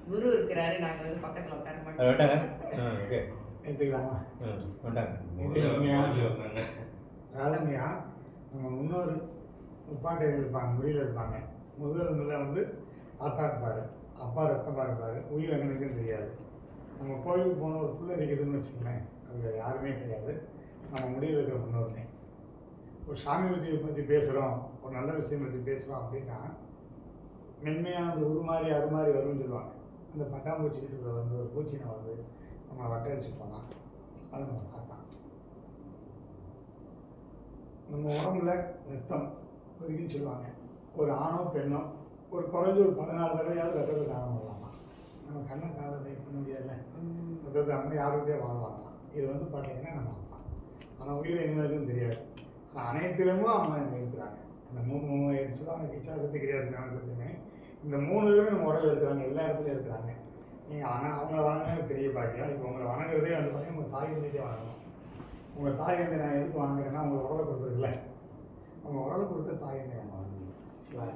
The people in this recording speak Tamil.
குரு இருக்கிறாரு, நாங்க வந்து பக்கத்துல உட்கார மாட்டோம். எடுத்துக்கலாமா? அதாவதுங்கய்யா, நம்ம முன்னோர் முப்பாட்டைகள் இருப்பாங்க, முடியில் இருப்பாங்க. முதல்ல வந்து தாத்தா இருப்பார், அப்பா ரத்தம் பார்ப்பார், உயிர் எங்களுக்கும் தெரியாது. நம்ம கோயிலுக்கு போன ஒரு புள்ள இருக்குதுன்னு வச்சுக்கலேன், அது யாருமே கிடையாது, நம்ம முடிவில் இருக்கிற முன்னோருமே. ஒரு சாமி பற்றி பேசுகிறோம், ஒரு நல்ல விஷயம் பற்றி பேசுகிறோம் அப்படின்னா மென்மையானது உருமாறி அருமாறி வரும்னு சொல்லுவாங்க. அந்த பட்டாம்பூச்சிக்கிட்டு வந்து ஒரு பூச்சினை வந்து நம்ம வட்டடிச்சு போனால் அது நம்ம தாத்தா. நம்ம உடம்புல ரத்தம் கொதிக்குன்னு சொல்லுவாங்க. ஒரு ஆணோ பெண்ணோ ஒரு குறைஞ்ச ஒரு 16 தடவையாவது ரத்தத்தை தானம் பண்ணலாமா? நம்ம கண்ணை காலை பண்ண முடியாதுல்ல, ரத்தத்தை வந்து யாருக்கிட்டே வாழ்வாங்களாம். இது வந்து பார்த்தீங்கன்னா நம்ம அப்பா. ஆனால் உயிரை எங்களுக்கும் தெரியாது. ஆனால் அனைத்திலுமும் அவங்க இங்கே இருக்கிறாங்க. அந்த மூணு சொல்லுவாங்க, இச்சாசக்தி கிரியாசக்தி ஞானசக்தியுமே. இந்த 3 பேரும் நம்ம உடலில் இருக்கிறாங்க, எல்லா இடத்துலையும் இருக்கிறாங்க. நீங்கள் ஆனால் அவங்கள வணங்கினா பெரிய பாக்கியம். இப்போ உங்களை வணங்குறதே வந்து பார்த்தீங்கன்னா உங்கள் தாய் தந்தையே வணங்கணும். உங்கள் தாய் தந்தை நான் எதுக்கு வாங்குறேன்னா உங்களை உடலை கொடுத்துருக்குல்ல, அவங்க உடலை கொடுத்த தாய் தந்தை நம்ம வாங்கணும். சிவாய